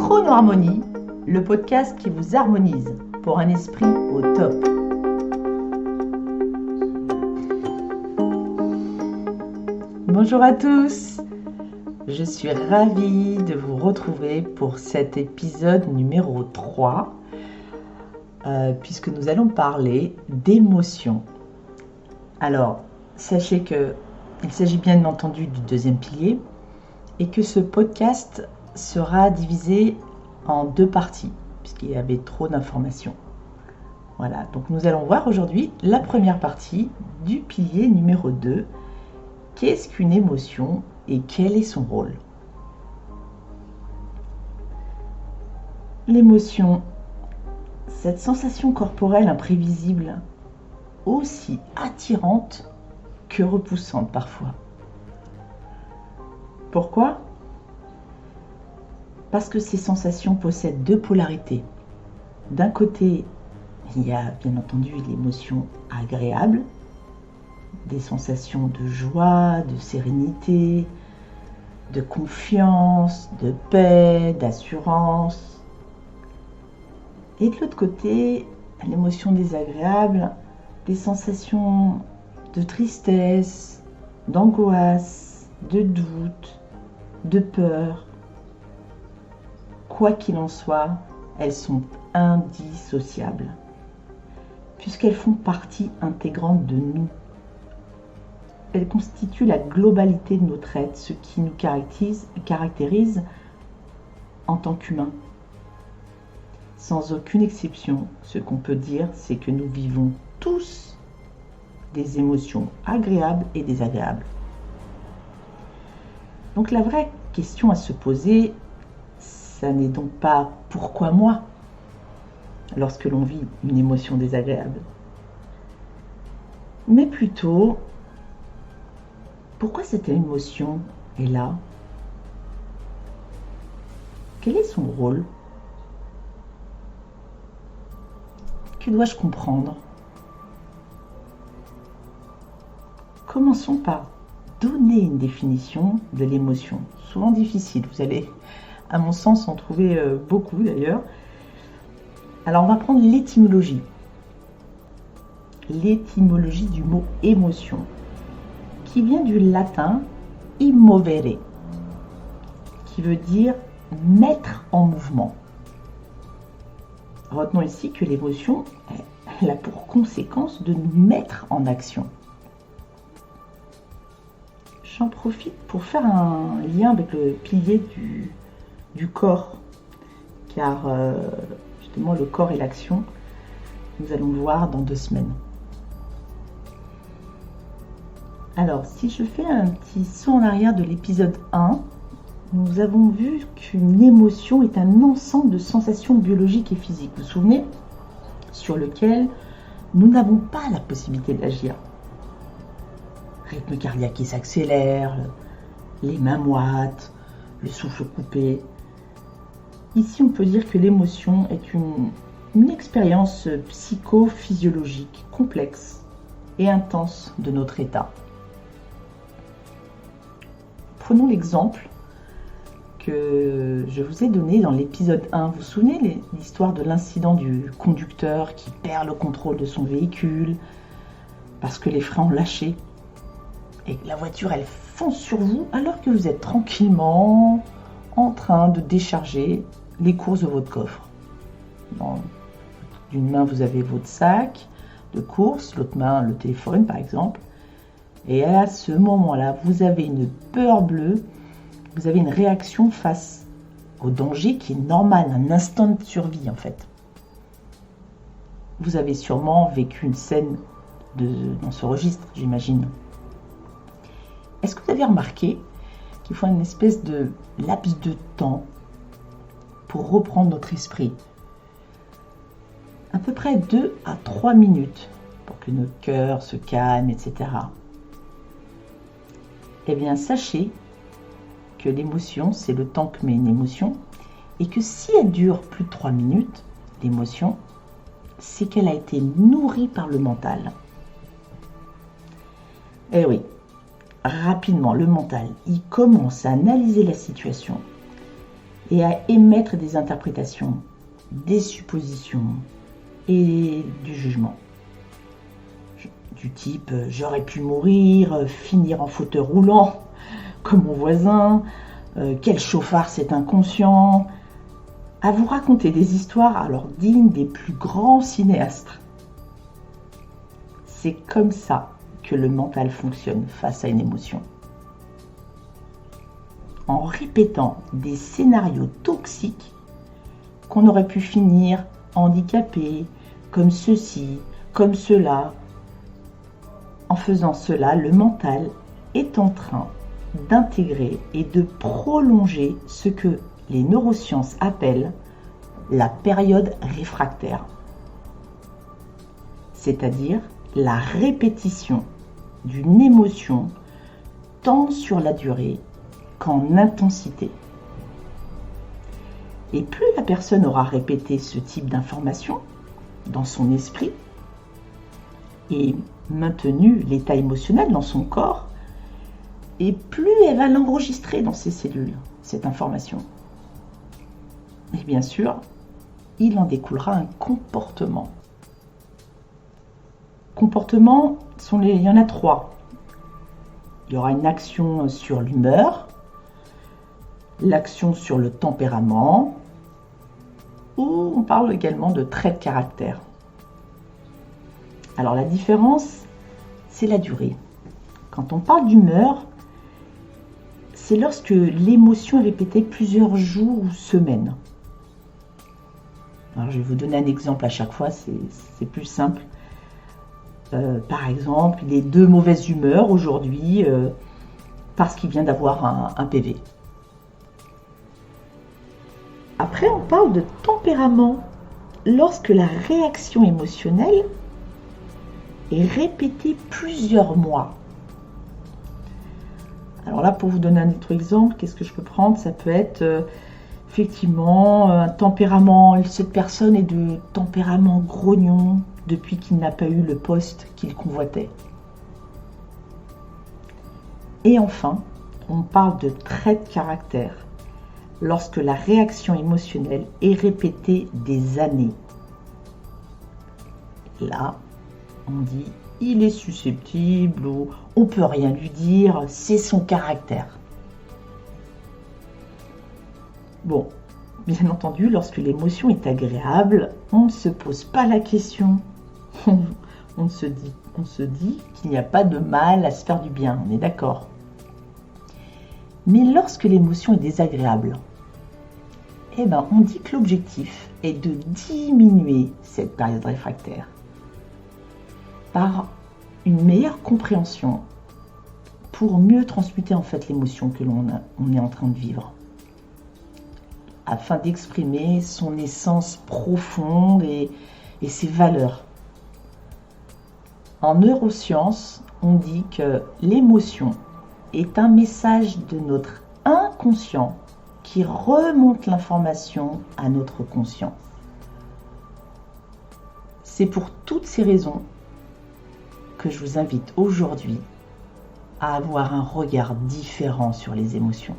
Chrono-Harmonie, le podcast qui vous harmonise pour un esprit au top. Bonjour à tous, je suis ravie de vous retrouver pour cet épisode numéro 3, puisque nous allons parler d'émotions. Alors, sachez qu'il s'agit bien entendu du deuxième pilier et que ce podcast sera divisé en deux parties, puisqu'il y avait trop d'informations. Voilà, donc nous allons voir aujourd'hui la première partie du pilier numéro 2. Qu'est-ce qu'une émotion et quel est son rôle? L'émotion, cette sensation corporelle imprévisible, aussi attirante que repoussante parfois. Pourquoi? Parce que ces sensations possèdent deux polarités. D'un côté, il y a bien entendu l'émotion agréable, des sensations de joie, de sérénité, de confiance, de paix, d'assurance. Et de l'autre côté, l'émotion désagréable, des sensations de tristesse, d'angoisse, de doute, de peur. Quoi qu'il en soit, elles sont indissociables, puisqu'elles font partie intégrante de nous. Elles constituent la globalité de notre être, ce qui nous caractérise en tant qu'humains. Sans aucune exception, ce qu'on peut dire, c'est que nous vivons tous des émotions agréables et désagréables. Donc la vraie question à se poser, ça n'est donc pas « pourquoi moi ?» lorsque l'on vit une émotion désagréable, mais plutôt « pourquoi cette émotion est là ? Quel est son rôle ? Que dois-je comprendre ? » Commençons par donner une définition de l'émotion, souvent difficile, vous allez à mon sens en trouver beaucoup d'ailleurs. Alors on va prendre l'étymologie. L'étymologie du mot émotion, qui vient du latin immovere, qui veut dire mettre en mouvement. Retenons ici que l'émotion, elle a pour conséquence de nous mettre en action. J'en profite pour faire un lien avec le pilier du corps, car justement le corps et l'action, nous allons le voir dans 2 semaines. Alors, si je fais un petit saut en arrière de l'épisode 1, nous avons vu qu'une émotion est un ensemble de sensations biologiques et physiques, vous vous souvenez, sur lequel nous n'avons pas la possibilité d'agir. Rythme cardiaque qui s'accélère, les mains moites, le souffle coupé. Ici, on peut dire que l'émotion est une expérience psychophysiologique complexe et intense de notre état. Prenons l'exemple que je vous ai donné dans l'épisode 1. Vous vous souvenez l'histoire de l'incident du conducteur qui perd le contrôle de son véhicule parce que les freins ont lâché et que la voiture elle fonce sur vous alors que vous êtes tranquillement en train de décharger les courses de votre coffre. D'une main, vous avez votre sac de courses, l'autre main, le téléphone par exemple. Et à ce moment-là, vous avez une peur bleue, vous avez une réaction face au danger qui est normal, un instinct de survie en fait. Vous avez sûrement vécu une scène dans ce registre, j'imagine. Est-ce que vous avez remarqué qu'il faut une espèce de laps de temps pour reprendre notre esprit? À peu près 2 à 3 minutes pour que notre cœur se calme, etc. Eh bien, sachez que l'émotion, c'est le temps que met une émotion, et que si elle dure plus de 3 minutes, l'émotion, c'est qu'elle a été nourrie par le mental. Eh oui, rapidement, le mental, il commence à analyser la situation et à émettre des interprétations, des suppositions et du jugement. Du type « j'aurais pu mourir, finir en fauteuil roulant comme mon voisin, quel chauffard c'est inconscient », à vous raconter des histoires alors dignes des plus grands cinéastes. C'est comme ça que le mental fonctionne face à une émotion. En répétant des scénarios toxiques qu'on aurait pu finir handicapé, comme ceci, comme cela. En faisant cela, le mental est en train d'intégrer et de prolonger ce que les neurosciences appellent la période réfractaire, c'est-à-dire la répétition d'une émotion tant sur la durée qu'en intensité. Et plus la personne aura répété ce type d'information dans son esprit et maintenu l'état émotionnel dans son corps, et plus elle va l'enregistrer dans ses cellules, cette information. Et bien sûr, il en découlera un comportement. Comportement, il y en a 3. Il y aura une action sur l'humeur, l'action sur le tempérament, ou on parle également de traits de caractère. Alors la différence, c'est la durée. Quand on parle d'humeur, c'est lorsque l'émotion est répétée plusieurs jours ou semaines. Alors je vais vous donner un exemple à chaque fois, c'est plus simple. Par exemple, il est de mauvaise humeur aujourd'hui parce qu'il vient d'avoir un PV. Après, on parle de tempérament lorsque la réaction émotionnelle est répétée plusieurs mois. Alors là, pour vous donner un autre exemple, qu'est-ce que je peux prendre ? Ça peut être effectivement un tempérament. Cette personne est de tempérament grognon depuis qu'il n'a pas eu le poste qu'il convoitait. Et enfin, on parle de traits de caractère lorsque la réaction émotionnelle est répétée des années. Là, on dit il est susceptible ou on peut rien lui dire, c'est son caractère. Bon, bien entendu, lorsque l'émotion est agréable, on ne se pose pas la question. On se dit qu'il n'y a pas de mal à se faire du bien, on est d'accord. Mais lorsque l'émotion est désagréable, on dit que l'objectif est de diminuer cette période réfractaire par une meilleure compréhension pour mieux transmuter en fait l'émotion que on est en train de vivre, afin d'exprimer son essence profonde et ses valeurs. En neurosciences, on dit que l'émotion est un message de notre inconscient qui remonte l'information à notre conscient. C'est pour toutes ces raisons que je vous invite aujourd'hui à avoir un regard différent sur les émotions.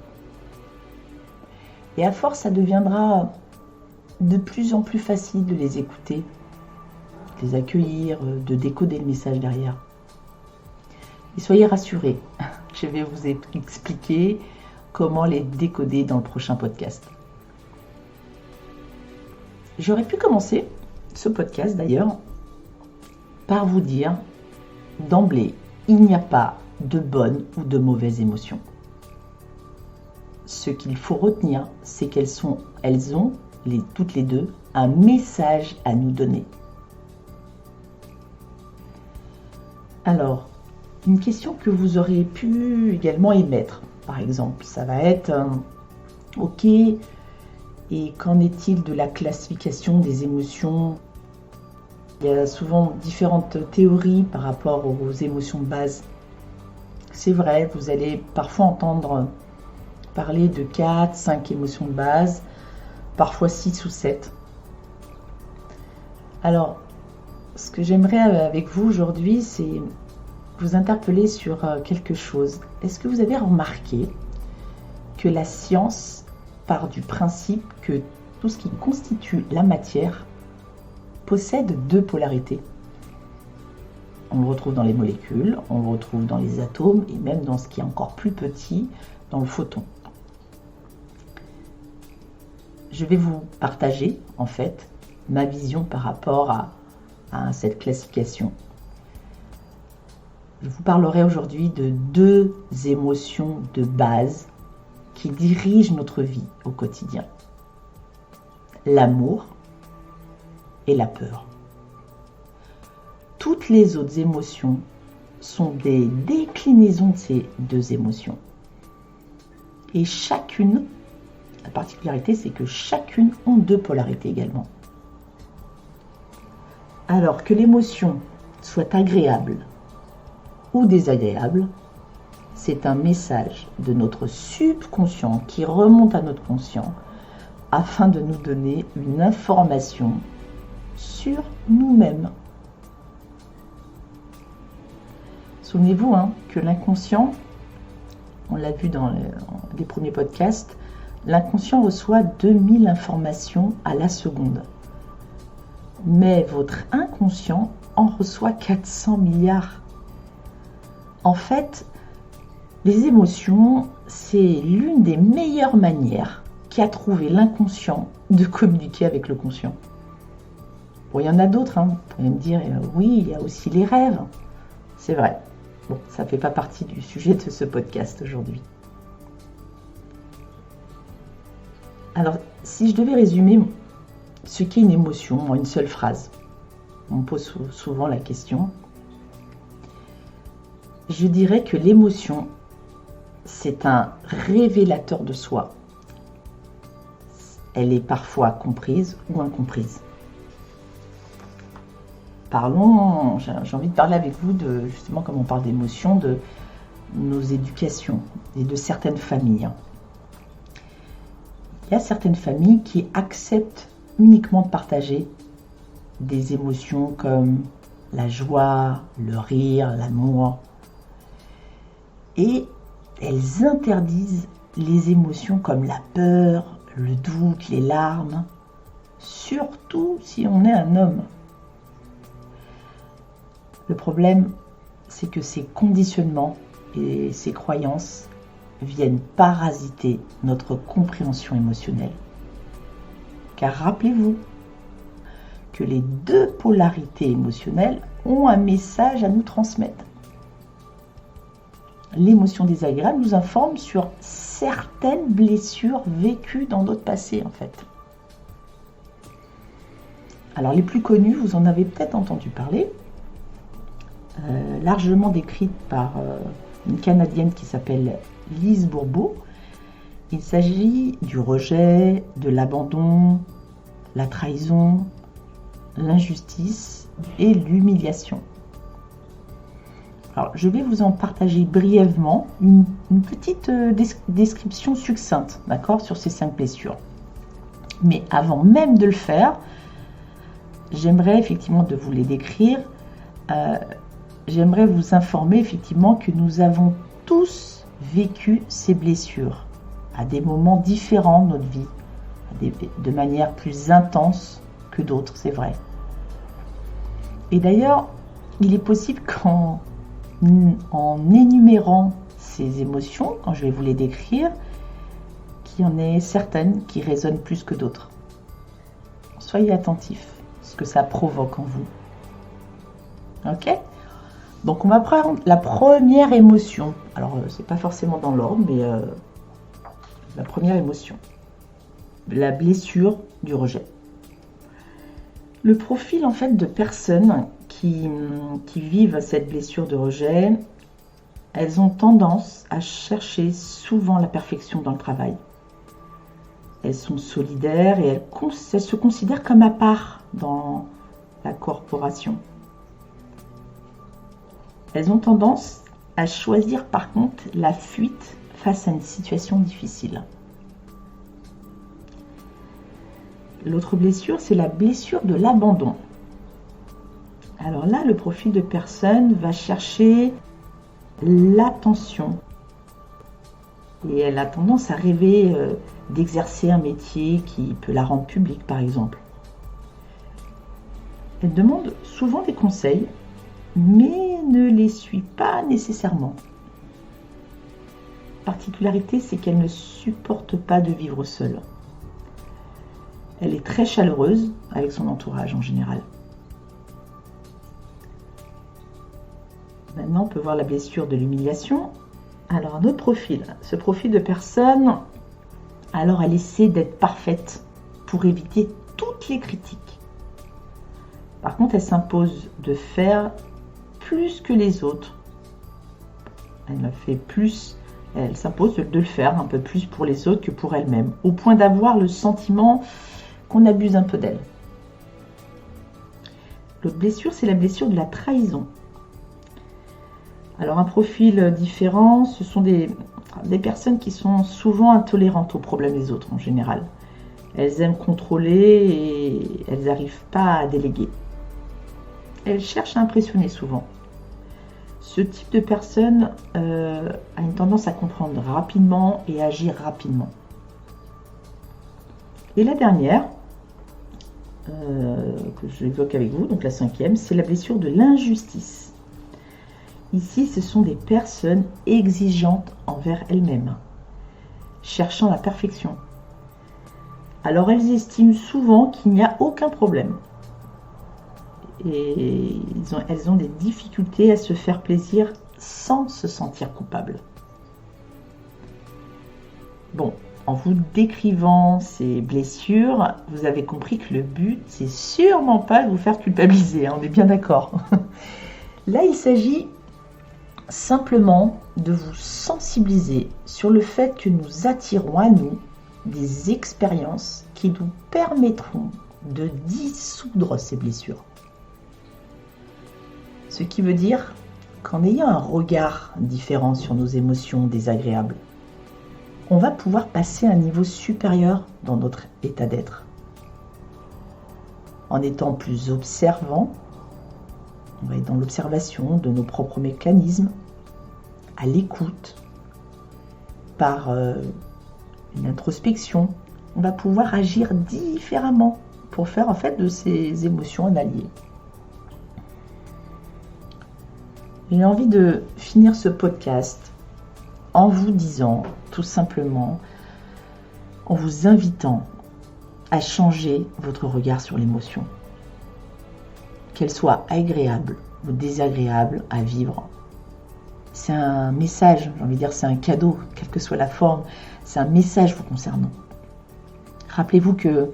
Et à force, ça deviendra de plus en plus facile de les écouter, de les accueillir, de décoder le message derrière. Et soyez rassurés, je vais vous expliquer comment les décoder dans le prochain podcast. J'aurais pu commencer ce podcast d'ailleurs par vous dire d'emblée, il n'y a pas de bonnes ou de mauvaises émotions. Ce qu'il faut retenir, c'est qu'elles ont toutes les deux un message à nous donner. Alors, une question que vous aurez pu également émettre, par exemple, ça va être ok, et qu'en est-il de la classification des émotions ? Il y a souvent différentes théories par rapport aux émotions de base. C'est vrai, vous allez parfois entendre parler de 4, 5 émotions de base, parfois 6 ou 7. Alors, ce que j'aimerais avec vous aujourd'hui, c'est vous interpeller sur quelque chose. Est-ce que vous avez remarqué que la science part du principe que tout ce qui constitue la matière possède deux polarités. On le retrouve dans les molécules, on le retrouve dans les atomes et même dans ce qui est encore plus petit, dans le photon. Je vais vous partager en fait ma vision par rapport à cette classification. Je vous parlerai aujourd'hui de deux émotions de base qui dirigent notre vie au quotidien. L'amour et la peur. Toutes les autres émotions sont des déclinaisons de ces deux émotions. Et chacune, la particularité, c'est que chacune ont deux polarités également. Alors que l'émotion soit agréable ou désagréable, c'est un message de notre subconscient qui remonte à notre conscient afin de nous donner une information sur nous-mêmes. Souvenez-vous que l'inconscient, on l'a vu dans les premiers podcasts, l'inconscient reçoit 2000 informations à la seconde. Mais votre inconscient en reçoit 400 milliards. En fait, les émotions, c'est l'une des meilleures manières qu'a trouvé l'inconscient de communiquer avec le conscient. Bon, il y en a d'autres, vous pouvez me dire, oui, il y a aussi les rêves. C'est vrai. Bon, ça ne fait pas partie du sujet de ce podcast aujourd'hui. Alors, si je devais résumer ce qu'est une émotion en une seule phrase, on me pose souvent la question, je dirais que l'émotion, c'est un révélateur de soi. Elle est parfois comprise ou incomprise. J'ai envie de parler avec vous de, justement, comme on parle d'émotions, de nos éducations et de certaines familles. Il y a certaines familles qui acceptent uniquement de partager des émotions comme la joie, le rire, l'amour. Et elles interdisent les émotions comme la peur, le doute, les larmes, surtout si on est un homme. Le problème, c'est que ces conditionnements et ces croyances viennent parasiter notre compréhension émotionnelle. Car rappelez-vous que les deux polarités émotionnelles ont un message à nous transmettre. L'émotion désagréable nous informe sur certaines blessures vécues dans notre passé, en fait. Alors, les plus connues, vous en avez peut-être entendu parler, largement décrite par une Canadienne qui s'appelle Lise Bourbeau. Il s'agit du rejet, de l'abandon, la trahison, l'injustice et l'humiliation. Alors, je vais vous en partager brièvement une petite description succincte, d'accord, sur ces 5 blessures. Mais avant même de le faire, j'aimerais effectivement de vous les décrire. J'aimerais vous informer effectivement que nous avons tous vécu ces blessures à des moments différents de notre vie, de manière plus intense que d'autres, c'est vrai. Et d'ailleurs, il est possible qu'en énumérant ces émotions, quand je vais vous les décrire, qu'il y en ait certaines qui résonnent plus que d'autres. Soyez attentifs à ce que ça provoque en vous. Ok ? Donc on va prendre la première émotion. Alors c'est pas forcément dans l'ordre, mais la première émotion. La blessure du rejet. Le profil en fait de personnes qui vivent cette blessure de rejet, elles ont tendance à chercher souvent la perfection dans le travail. Elles sont solidaires et elles se considèrent comme à part dans la corporation. Elles ont tendance à choisir par contre la fuite face à une situation difficile. L'autre blessure, c'est la blessure de l'abandon. Alors là, le profil de personne va chercher l'attention Et elle a tendance à rêver d'exercer un métier qui peut la rendre publique, par exemple. Elle demande souvent des conseils, mais ne les suit pas nécessairement. La particularité, c'est qu'elle ne supporte pas de vivre seule. Elle est très chaleureuse avec son entourage en général. Maintenant, on peut voir la blessure de l'humiliation. Alors, un autre profil. Ce profil de personne, alors elle essaie d'être parfaite pour éviter toutes les critiques. Par contre, elle s'impose de faire plus que les autres. Elle s'impose de le faire un peu plus pour les autres que pour elle-même, au point d'avoir le sentiment qu'on abuse un peu d'elle. L'autre blessure, c'est la blessure de la trahison. Alors un profil différent, ce sont des personnes qui sont souvent intolérantes aux problèmes des autres en général. Elles aiment contrôler et elles n'arrivent pas à déléguer. Elles cherchent à impressionner souvent. Ce type de personne a une tendance à comprendre rapidement et à agir rapidement. Et la dernière, que j'évoque avec vous, donc la 5e, c'est la blessure de l'injustice. Ici, ce sont des personnes exigeantes envers elles-mêmes, cherchant la perfection. Alors elles estiment souvent qu'il n'y a aucun problème. Et elles ont des difficultés à se faire plaisir sans se sentir coupables. Bon, en vous décrivant ces blessures, vous avez compris que le but, c'est sûrement pas de vous faire culpabiliser, on est bien d'accord. Là, il s'agit simplement de vous sensibiliser sur le fait que nous attirons à nous des expériences qui nous permettront de dissoudre ces blessures. Ce qui veut dire qu'en ayant un regard différent sur nos émotions désagréables, on va pouvoir passer à un niveau supérieur dans notre état d'être. En étant plus observant, on va être dans l'observation de nos propres mécanismes, à l'écoute, par une introspection, on va pouvoir agir différemment pour faire en fait de ces émotions un allié. J'ai envie de finir ce podcast en vous disant tout simplement, en vous invitant à changer votre regard sur l'émotion. Qu'elle soit agréable ou désagréable à vivre. C'est un message, j'ai envie de dire c'est un cadeau, quelle que soit la forme, c'est un message vous concernant. Rappelez-vous que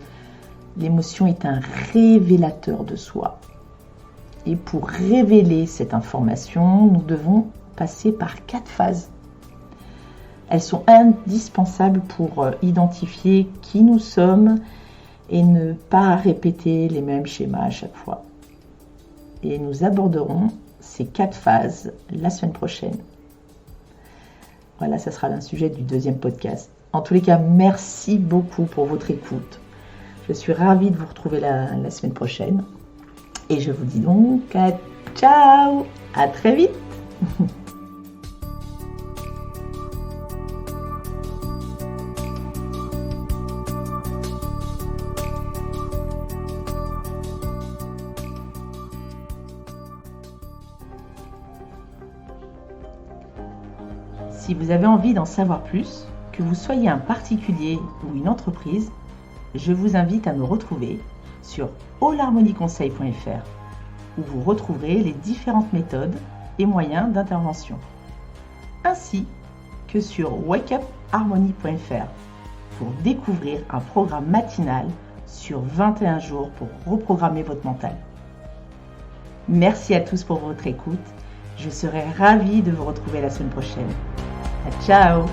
l'émotion est un révélateur de soi. Et pour révéler cette information, nous devons passer par 4 phases. Elles sont indispensables pour identifier qui nous sommes et ne pas répéter les mêmes schémas à chaque fois. Et nous aborderons ces 4 phases la semaine prochaine. Voilà, ça sera le sujet du 2e podcast. En tous les cas, merci beaucoup pour votre écoute. Je suis ravie de vous retrouver la semaine prochaine. Et je vous dis donc ciao, à très vite. Si vous avez envie d'en savoir plus, que vous soyez un particulier ou une entreprise, je vous invite à nous retrouver sur allharmonieconseil.fr où vous retrouverez les différentes méthodes et moyens d'intervention, ainsi que sur wakeupharmonie.fr pour découvrir un programme matinal sur 21 jours pour reprogrammer votre mental. Merci à tous pour votre écoute. Je serai ravie de vous retrouver la semaine prochaine. Ciao!